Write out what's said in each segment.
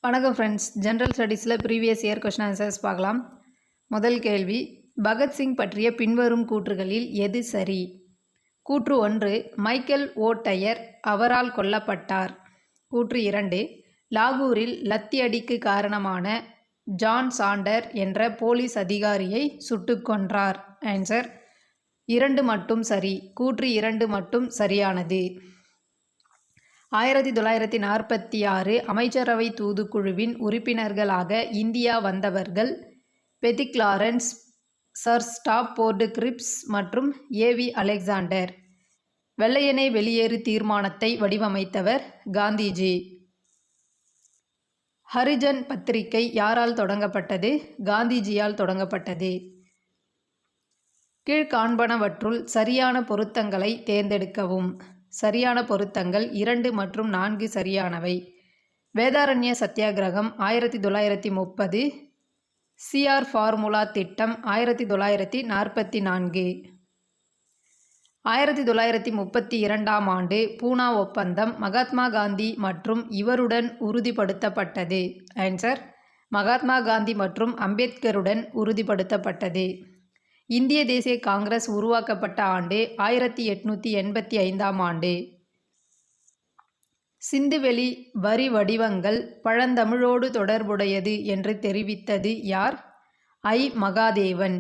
வணக்கம் friends. General ஸ்டடீஸில் previous year question answers பார்க்கலாம். முதல் கேள்வி, பகத்சிங் பற்றிய பின்வரும் கூற்றுகளில் எது சரி? கூற்று 1, மைக்கேல் ஓ டயர் அவரால் கொல்லப்பட்டார். கூற்று 2, லாகூரில் லத்தி அடிக்கு காரணமான ஜான் சாண்டர் என்ற போலீஸ் அதிகாரியை சுட்டுக் கொன்றார். ஆன்சர் 2 மட்டும் சரி. கூற்று 2 மட்டும் சரியானது. 1946 அமைச்சரவை தூதுக்குழுவின் உறுப்பினர்களாக இந்தியா வந்தவர்கள் Pethick Lawrence, sir Stafford grips மற்றும் ஏவி அலெக்சாண்டர். வெள்ளையனே வெளியேறு தீர்மானத்தை வடிவமைத்தவர் காந்திஜி. ஹரிஜன் பத்திரிகை யாரால் தொடங்கப்பட்டது? காந்திஜியால் தொடங்கப்பட்டது. கீழ்காண்பனவற்றுள் சரியான பொருத்தங்களை தேர்ந்தெடுக்கவும். சரியான பொருத்தங்கள் 2 மற்றும் 4 சரியானவை. வேதாரண்ய சத்தியாகிரகம் 1930, சிஆர் ஃபார்முலா திட்டம் 1944. 1932ஆம் ஆண்டு பூனா ஒப்பந்தம் மகாத்மா காந்தி மற்றும் இவருடன் உறுதிப்படுத்தப்பட்டது. ஆன்சர் மகாத்மா காந்தி மற்றும் அம்பேத்கருடன் உறுதிப்படுத்தப்பட்டது. இந்திய தேசிய காங்கிரஸ் உருவாக்கப்பட்ட ஆண்டு 1885ஆம் ஆண்டு. சிந்துவெளி வரி வடிவங்கள் பழந்தமிழோடு தொடர்புடையது என்று தெரிவித்தது யார்? மகாதேவன்.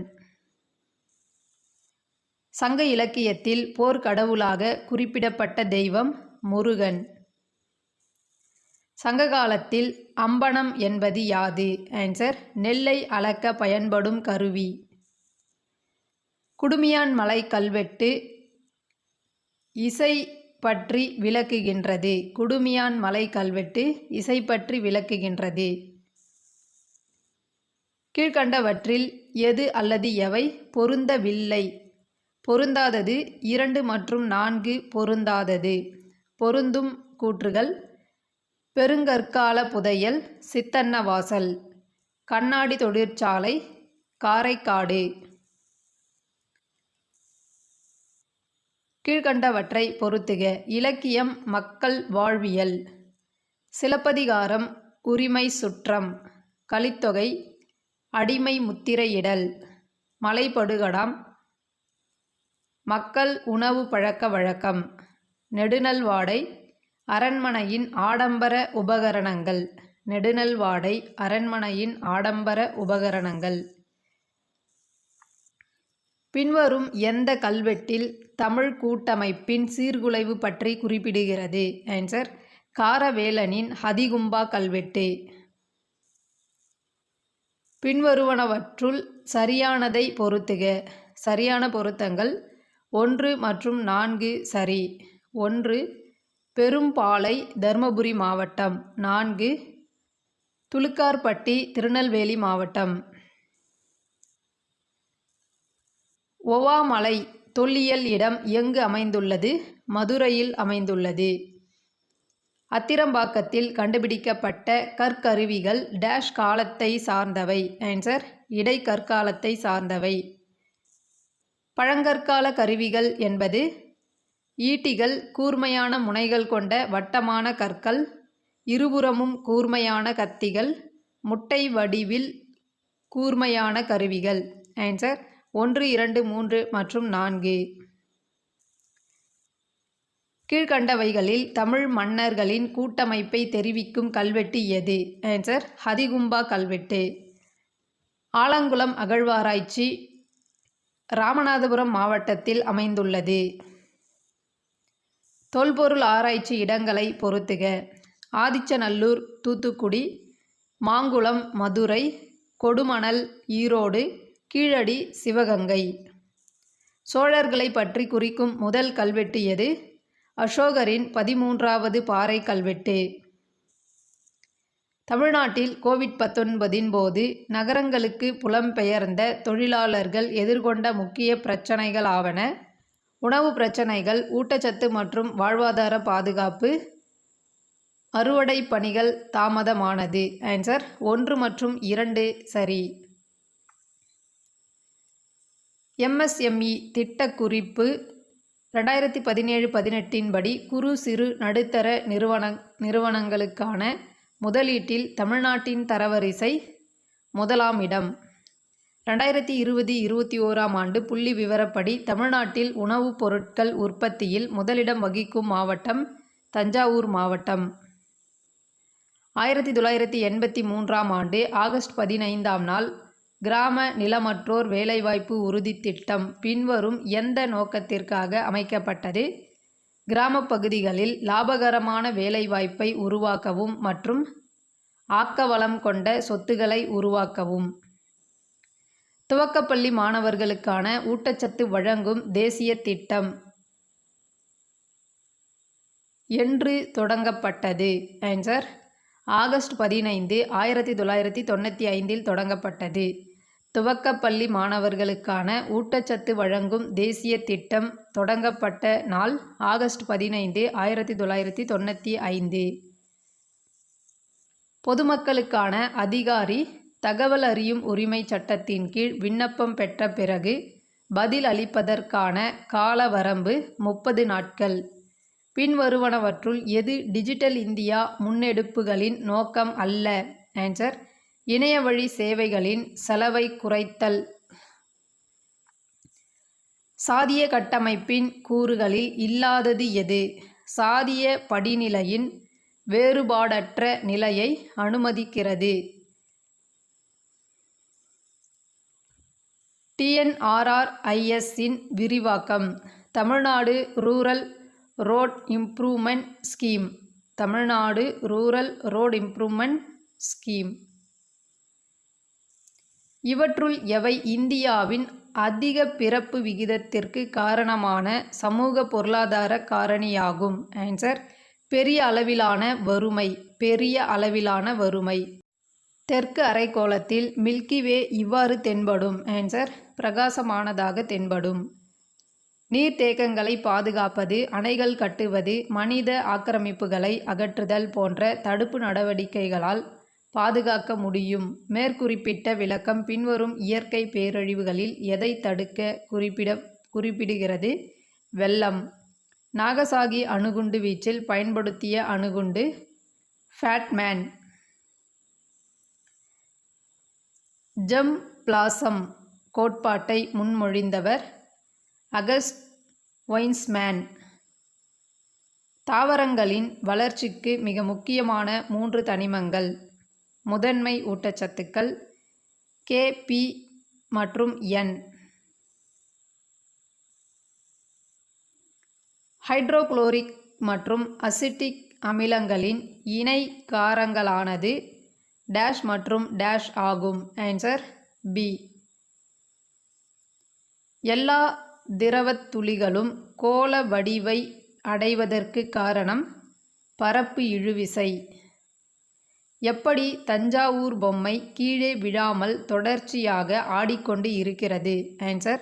சங்க இலக்கியத்தில் போர்க்கடவுளாக குறிப்பிடப்பட்ட தெய்வம் முருகன். சங்க காலத்தில் அம்பணம் என்பது யாது? ஆன்சர் நெல்லை அளக்க பயன்படும் கருவி. குடுமியான் மலை கல்வெட்டு இசை பற்றி விளக்குகின்றது. குடுமியான் மலை கல்வெட்டு இசை பற்றி விளக்குகின்றது. கீழ்கண்டவற்றில் எது அல்லது எவை பொருந்தவில்லை? பொருந்தாதது 2 மற்றும் 4 பொருந்தாதது. பொருந்தும் கூற்றுகள்: பெருங்கற்கால புதையல், சித்தன்னவாசல், கண்ணாடி தொழிற்சாலை, காரைக்காடு. கீழ்கண்டவற்றை பொருத்துக. இலக்கியம் மக்கள் வாழ்வியல். சிலப்பதிகாரம் உரிமை சுற்றம், கலித்தொகை அடிமை முத்திரையிடல், மலைபடுகடாம் மக்கள் உணவு பழக்க வழக்கம், நெடுநல்வாடை அரண்மனையின் ஆடம்பர உபகரணங்கள். நெடுநல்வாடை அரண்மனையின் ஆடம்பர உபகரணங்கள். பின்வரும் எந்த கல்வெட்டில் தமிழ் கூட்டமைப்பின் சீர்குலைவு பற்றி குறிப்பிடுகிறது? ஆன்சர் காரவேலனின் ஹதிகும்பா கல்வெட்டு. பின்வருவனவற்றுள் சரியானதை பொருத்துக. சரியான பொருத்தங்கள் 1 மற்றும் 4 சரி. 1 பெரும்பாலை தருமபுரி மாவட்டம். 4 துலுக்கார்பட்டி திருநெல்வேலி மாவட்டம். ஒவாமலை தொல்லியல் இடம் எங்கு அமைந்துள்ளது? மதுரையில் அமைந்துள்ளது. அத்திரம்பாக்கத்தில் கண்டுபிடிக்கப்பட்ட கற்கருவிகள் டேஷ் காலத்தை சார்ந்தவை? ஆன்சர் இடைக்கற்காலத்தை சார்ந்தவை. பழங்கற்கால கருவிகள் என்பது ஈட்டிகள், கூர்மையான முனைகள் கொண்ட வட்டமான கற்கள், இருபுறமும் கூர்மையான கத்திகள், முட்டை வடிவில் கூர்மையான கருவிகள். ஆன்சர் 1, 2, 3 மற்றும் 4. கீழ்கண்டவைகளில் தமிழ் மன்னர்களின் கூட்டமைப்பை தெரிவிக்கும் கல்வெட்டு எது? ஆன்சர் ஹதிகும்பா கல்வெட்டு. ஆலங்குளம் அகழ்வாராய்ச்சி ராமநாதபுரம் மாவட்டத்தில் அமைந்துள்ளது. தொல்பொருள் ஆராய்ச்சி இடங்களை பொருத்துக. ஆதிச்சநல்லூர் தூத்துக்குடி, மாங்குளம் மதுரை, கொடுமணல் ஈரோடு, கீழடி சிவகங்கை. சோழர்களை பற்றி குறிக்கும் முதல் கல்வெட்டு எது? அசோகரின் 13வது பாறை கல்வெட்டு. தமிழ்நாட்டில் கோவிட்-19 போது நகரங்களுக்கு புலம்பெயர்ந்த தொழிலாளர்கள் எதிர்கொண்ட முக்கிய பிரச்சினைகள் ஆவன. உணவு பிரச்சினைகள், ஊட்டச்சத்து மற்றும் வாழ்வாதார பாதுகாப்பு. அறுவடை பணிகள் தாமதமானது. ஆன்சர் 1 மற்றும் 2 சரி. எம்எஸ்எம்இ திட்டக்குறிப்பு 2017-18 படி குறு சிறு நடுத்தர நிறுவனங்களுக்கான முதலீட்டில் தமிழ்நாட்டின் தரவரிசை முதலாம் இடம். 2020-21ஆம் ஆண்டு புள்ளி விவரப்படி தமிழ்நாட்டில் உணவுப் பொருட்கள் உற்பத்தியில் முதலிடம் வகிக்கும் மாவட்டம் தஞ்சாவூர் மாவட்டம். 1983ஆம் ஆண்டு ஆகஸ்ட் 15ஆம் நாள் கிராம நிலமற்றோர் வேலைவாய்ப்பு உறுதித் திட்டம் பின்வரும் எந்த நோக்கத்திற்காக அமைக்கப்பட்டது? கிராமப் பகுதிகளில் லாபகரமான வேலைவாய்ப்பை உருவாக்கவும் மற்றும் ஆக்கவளம் கொண்ட சொத்துக்களை உருவாக்கவும். துவக்கப்பள்ளி மாணவர்களுக்கான ஊட்டச்சத்து வழங்கும் தேசிய திட்டம் என்று தொடங்கப்பட்டது? ஆன்சர் ஆகஸ்ட் 15, 1995இல் தொடங்கப்பட்டது. துவக்கப்பள்ளி மாணவர்களுக்கான ஊட்டச்சத்து வழங்கும் தேசிய திட்டம் தொடங்கப்பட்ட நாள் ஆகஸ்ட் 15, 1995. பொதுமக்களுக்கான அதிகாரி தகவல் அறியும் உரிமை சட்டத்தின் கீழ் விண்ணப்பம் பெற்ற பிறகு பதில் அளிப்பதற்கான கால வரம்பு 30 நாட்கள். பின்வருவனவற்றுள் எது டிஜிட்டல் இந்தியா முன்னெடுப்புகளின் நோக்கம் அல்ல? ஆன்சர் இணையவழி சேவைகளின் செலவை குறைத்தல். சாதிய கட்டமைப்பின் கூறுகளில் இல்லாதது எது? சாதிய படிநிலையின் வேறுபாடற்ற நிலையை அனுமதிக்கிறது. TNRRIS-இன் விரிவாக்கம். Tamil Nadu rural road improvement scheme. Tamil Nadu rural road improvement scheme. இவற்றுள் எவை இந்தியாவின் அதிக பிறப்பு விகிதத்திற்கு காரணமான சமூக பொருளாதார காரணியாகும்? ஆன்சர் பெரிய அளவிலான வறுமை. பெரிய அளவிலான வறுமை. தெற்கு அரைக்கோளத்தில் மில்கிவே இவ்வாறு தென்படும். ஆன்சர் பிரகாசமானதாக தென்படும். நீர்த்தேக்கங்களை பாதுகாப்பது, அணைகள் கட்டுவது, மனித ஆக்கிரமிப்புகளை அகற்றுதல் போன்ற தடுப்பு நடவடிக்கைகளால் பாதுகாக்க முடியும். மேற்குறிப்பிட்ட விளக்கம் பின்வரும் இயற்கை பேரழிவுகளில் எதை தடுக்க குறிப்பிடுகிறது? வெள்ளம். நாகசாகி அணுகுண்டு வீச்சில் பயன்படுத்திய அணுகுண்டு ஃபேட்மேன். ஜெம் பிளாசம் கோட்பாட்டை முன்மொழிந்தவர் அகஸ்ட் ஒயின்ஸ்மேன். தாவரங்களின் வளர்ச்சிக்கு மிக முக்கியமான 3 தனிமங்கள். முதன்மை ஊட்டச்சத்துக்கள் K, P மற்றும் N. ஹைட்ரோகுளோரிக் மற்றும் அசிட்டிக் அமிலங்களின் இணை காரங்களானது டேஷ் மற்றும் டேஷ் ஆகும். Answer B. எல்லா திரவத் துளிகளும் கோள வடிவை அடைவதற்கு காரணம் பரப்பு இழுவிசை. எப்படி தஞ்சாவூர் பொம்மை கீழே விழாமல் தொடர்ச்சியாக ஆடிக்கொண்டு இருக்கிறது? ஆன்சர்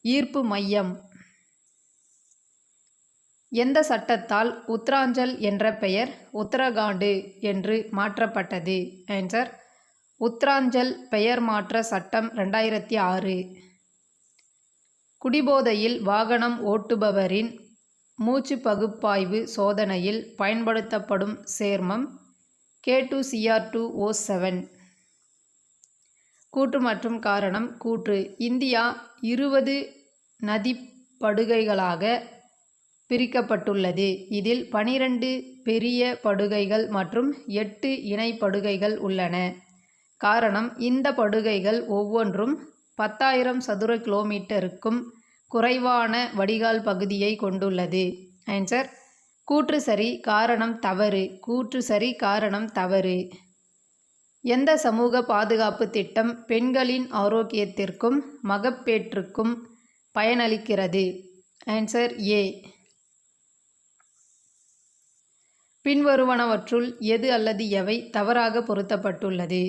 ஈர்ப்பு மையம். எந்த சட்டத்தால் உத்தராஞ்சல் என்ற பெயர் உத்தரகாண்ட் என்று மாற்றப்பட்டது? ஆன்சர் உத்தராஞ்சல் பெயர் மாற்ற சட்டம் 2006. குடிபோதையில் வாகனம் ஓட்டுபவரின் மூச்சு பகுப்பாய்வு சோதனையில் பயன்படுத்தப்படும் சேர்மம் K2Cr2O7. கூற்று மற்றும் காரணம். கூற்று. இந்தியா 20 நதிப்படுகைகளாக பிரிக்கப்பட்டுள்ளது. இதில் 12 பெரிய படுகைகள் மற்றும் 8 இணைப்படுகைகள் உள்ளன. காரணம், இந்த படுகைகள் ஒவ்வொன்றும் 10,000 சதுர கிலோமீட்டருக்கும் குறைவான வடிகால் பகுதியை கொண்டுள்ளது. ஆன்சர் கூற்று சரி, காரணம் தவறு. கூற்று சரி, காரணம் தவறு. எந்த சமூக பாதுகாப்பு திட்டம் பெண்களின் ஆரோக்கியத்திற்கும் மகப்பேற்றுக்கும் பயனளிக்கிறது? Answer A. பின்வருவனவற்றுள் எது அல்லது எவை தவறாக பொருத்தப்பட்டுள்ளது?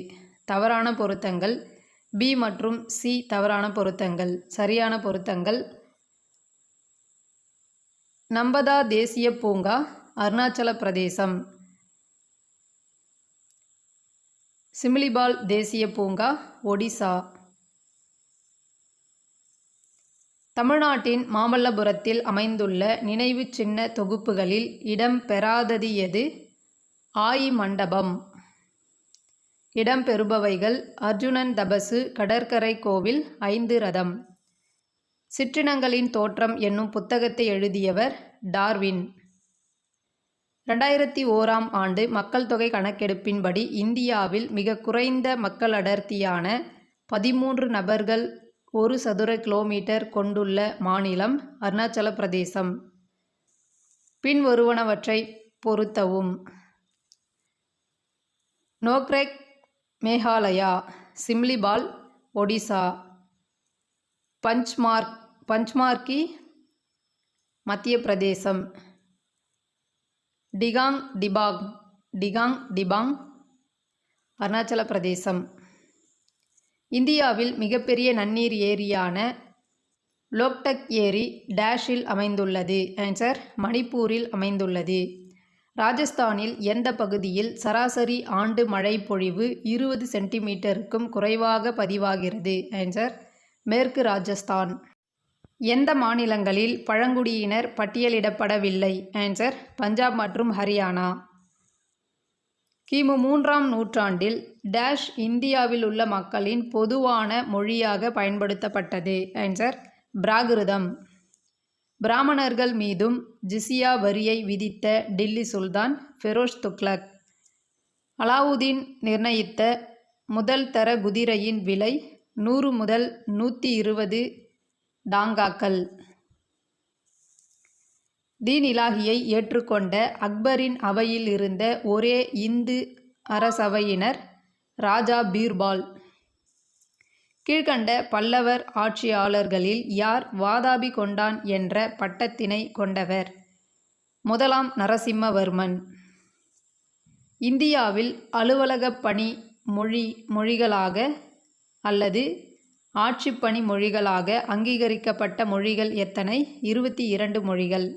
தவறான பொருத்தங்கள் B மற்றும் C. தவறான பொருத்தங்கள். சரியான பொருத்தங்கள். நம்பதா தேசிய பூங்கா அருணாச்சல பிரதேசம். சிமிலிபால் தேசிய பூங்கா ஒடிசா. தமிழ்நாட்டின் மாமல்லபுரத்தில் அமைந்துள்ள நினைவு சின்ன தொகுப்புகளில் இடம் பெறாதது எது? ஆயி மண்டபம். இடம்பெறுபவைகள் அர்ஜுனன் தபசு, கடற்கரை கோவில், 5 ரதம். சிற்றினங்களின் தோற்றம் என்னும் புத்தகத்தை எழுதியவர் டார்வின். 2001ஆம் ஆண்டு மக்கள் தொகை கணக்கெடுப்பின்படி இந்தியாவில் மிக குறைந்த மக்கள் அடர்த்தியான 13 நபர்கள் ஒரு சதுர கிலோமீட்டர் கொண்டுள்ள மாநிலம் அருணாச்சல பிரதேசம். பின்வருவனவற்றை பொருத்தவும். நோக்ரெக் மேகாலயா, சிம்லிபால் ஒடிசா, பஞ்ச்மார்கி மத்திய பிரதேசம், டிகாங் டிபாங் அருணாச்சல பிரதேசம். இந்தியாவில் மிகப்பெரிய நன்னீர் ஏரியான லோக்டக் ஏரி டேஷில் அமைந்துள்ளது. ஆன்சர் மணிப்பூரில் அமைந்துள்ளது. ராஜஸ்தானில் எந்த பகுதியில் சராசரி ஆண்டு மழை பொழிவு 20 சென்டிமீட்டருக்கும் குறைவாக பதிவாகிறது? ஆன்சர் மேற்கு ராஜஸ்தான். எந்த மாநிலங்களில் பழங்குடியினர் பட்டியலிடப்படவில்லை? ஆன்சர் பஞ்சாப் மற்றும் ஹரியானா. கிமு 3ஆம் நூற்றாண்டில் டேஷ் இந்தியாவில் உள்ள மக்களின் பொதுவான மொழியாக பயன்படுத்தப்பட்டது? ஆன்சர் பிராகிருதம். பிராமணர்கள் மீதும் ஜிசியா வரியை விதித்த டில்லி சுல்தான் ஃபெரோஸ் துக்ளக். அலாவுதீன் நிர்ணயித்த முதல் தர குதிரையின் விலை 100 முதல் 120 டாங்காக்கள். தீன் இலாஹியை ஏற்றுக்கொண்ட அக்பரின் அவையில் இருந்த ஒரே இந்து அரசவையினர் ராஜா பீர்பால். கீழ்கண்ட பல்லவர் ஆட்சியாளர்களில் யார் வாதாபி கொண்டான் என்ற பட்டத்தினை கொண்டவர்? முதலாம் நரசிம்மவர்மன். இந்தியாவில் அலுவலகப் பணி மொழிகளாக அல்லது ஆட்சிப்பணி மொழிகளாக அங்கீகரிக்கப்பட்ட மொழிகள் எத்தனை? 22 மொழிகள்.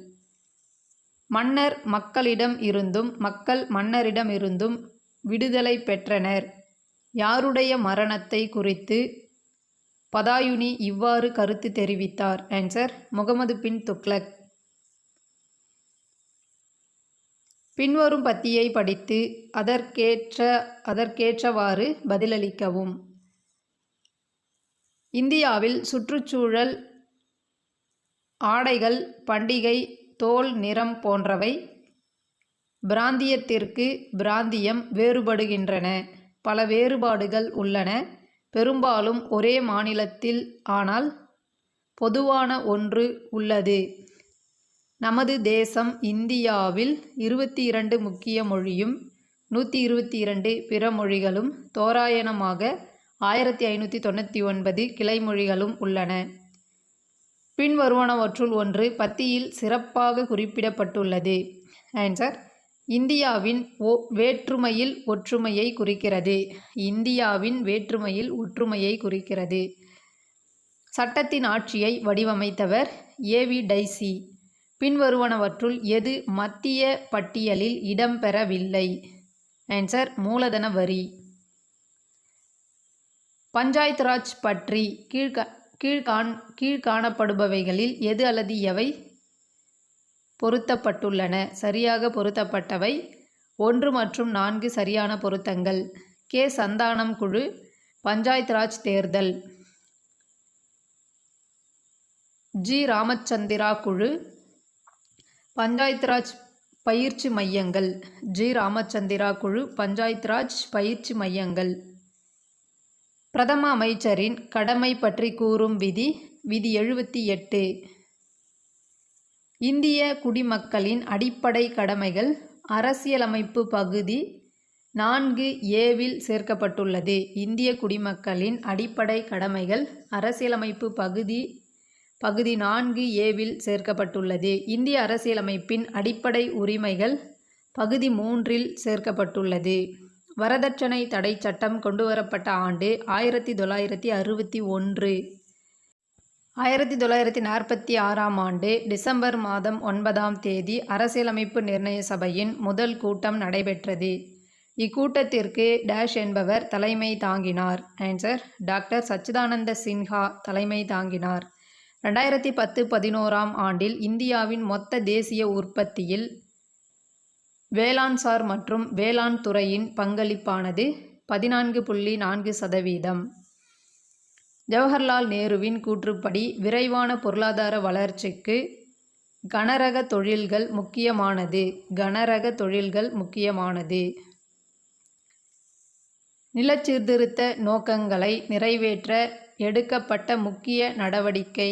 மன்னர் மக்களிடம் இருந்தும் மக்கள் மன்னரிடம் இருந்தும் விடுதலை பெற்றனர். யாருடைய மரணத்தை குறித்து பதாயுனி இவ்வாறு கருத்து தெரிவித்தார்? ஆன்சர் முகமது பின் துக்ளக். பின்வரும் பத்தியை படித்து அதற்கேற்றவாறு பதிலளிக்கவும். இந்தியாவில் சுற்றுச்சூழல், ஆடைகள், பண்டிகை, தோல் நிறம் போன்றவை பிராந்தியத்திற்கு பிராந்தியம் வேறுபடுகின்றன. பல வேறுபாடுகள் உள்ளன. பெரும்பாலும் ஒரே மாநிலத்தில். ஆனால் பொதுவான ஒன்று உள்ளது. நமது தேசம் இந்தியாவில் 22 முக்கிய மொழியும் 122 பிற மொழிகளும் தோராயமாக 1599 கிளைமொழிகளும் உள்ளன. பின்வருவனவற்றுள் ஒன்று பத்தியில் சிறப்பாக குறிப்பிடப்பட்டுள்ளது. ஆன்சர் இந்தியாவின் வேற்றுமையில் ஒற்றுமையை குறிக்கிறது. இந்தியாவின் வேற்றுமையில் ஒற்றுமையை குறிக்கிறது. சட்டத்தின் ஆட்சியை வடிவமைத்தவர் ஏவி டைசி. பின்வருவனவற்றுள் எது மத்திய பட்டியலில் இடம்பெறவில்லை? ஆன்சர் மூலதன வரி. பஞ்சாயத்து ராஜ் பற்றி கீழ்காணப்படுபவைகளில் எது அல்லது எவை பொருத்தப்பட்டுள்ளன? சரியாக பொருத்தப்பட்டவை 1 மற்றும் 4 சரியான பொருத்தங்கள். கே. சந்தானம் குழு, பஞ்சாயத்து ராஜ் தேர்தல். ஜி. ராமச்சந்திரா குழு, பஞ்சாயத்து ராஜ் பயிற்சி மையங்கள். ஜி. ராமச்சந்திரா குழு, பஞ்சாயத்து ராஜ் பயிற்சி மையங்கள். பிரதம அமைச்சரின் கடமை பற்றி கூறும் விதி. விதி 78. இந்திய குடிமக்களின் அடிப்படை கடமைகள் அரசியலமைப்பு பகுதி 4A-வில் சேர்க்கப்பட்டுள்ளது. இந்திய குடிமக்களின் அடிப்படை கடமைகள் அரசியலமைப்பு பகுதி 4A-வில் சேர்க்கப்பட்டுள்ளது. இந்திய அரசியலமைப்பின் அடிப்படை உரிமைகள் பகுதி 3-இல் சேர்க்கப்பட்டுள்ளது. வரதட்சணை தடை சட்டம் கொண்டுவரப்பட்ட ஆண்டு 1961. 1946ஆம் ஆண்டு டிசம்பர் மாதம் 9ஆம் தேதி அரசியலமைப்பு நிர்ணய சபையின் முதல் கூட்டம் நடைபெற்றது. இக்கூட்டத்திற்கு டேஷ் என்பவர் தலைமை தாங்கினார். ஆன்சர் டாக்டர் சச்சிதானந்த சின்ஹா தலைமை தாங்கினார். 2010-11ஆம் ஆண்டில் இந்தியாவின் மொத்த தேசிய உற்பத்தியில் வேளாண்சார் மற்றும் வேளாண் துறையின் பங்களிப்பானது 14.4%. ஜவஹர்லால் நேருவின் கூற்றுப்படி விரைவான பொருளாதார வளர்ச்சிக்கு கனரக தொழில்கள் முக்கியமானது. நிலச்சீர்திருத்த நோக்கங்களை நிறைவேற்ற எடுக்கப்பட்ட முக்கிய நடவடிக்கை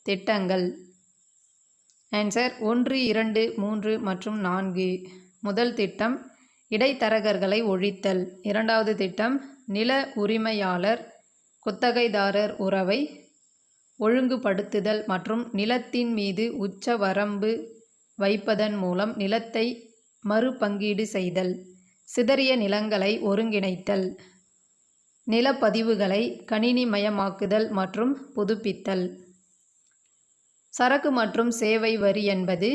திட்டங்கள். ஆன்சர் 1, 2, 3 மற்றும் 4. முதல் திட்டம் இடைத்தரகர்களை ஒழித்தல். இரண்டாவது திட்டம் நில உரிமையாளர் குத்தகைதாரர் உறவை ஒழுங்குபடுத்துதல் மற்றும் நிலத்தின் மீது உச்ச வரம்பு வைப்பதன் மூலம் நிலத்தை மறுபங்கீடு செய்தல். சிதறிய நிலங்களை ஒருங்கிணைத்தல். நிலப்பதிவுகளை கணினிமயமாக்குதல் மற்றும் புதுப்பித்தல். சரக்கு மற்றும் சேவை வரி என்பது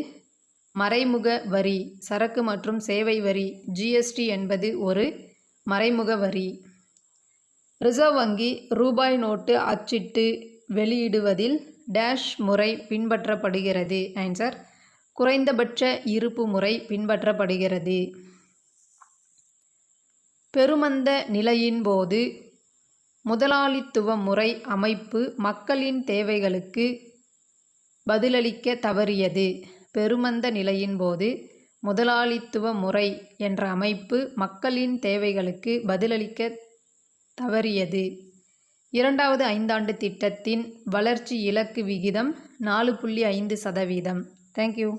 மறைமுக வரி. சரக்கு மற்றும் சேவை வரி GST என்பது ஒரு மறைமுக வரி. ரிசர்வ் வங்கி ரூபாய் நோட்டு அச்சிட்டு வெளியிடுவதில் டேஷ் முறை பின்பற்றப்படுகிறது. ஆன்சர் குறைந்தபட்ச இருப்பு முறை பின்பற்றப்படுகிறது. பெருமந்த நிலையின் போது முதலாளித்துவ முறை அமைப்பு மக்களின் தேவைகளுக்கு பதிலளிக்க தவறியது. பெருமந்த நிலையின் போது முதலாளித்துவ முறை என்ற அமைப்பு மக்களின் தேவைகளுக்கு பதிலளிக்க தவறியது. இரண்டாவது ஐந்தாண்டு திட்டத்தின் வளர்ச்சி இலக்கு விகிதம் 4.5%. தேங்க்யூ.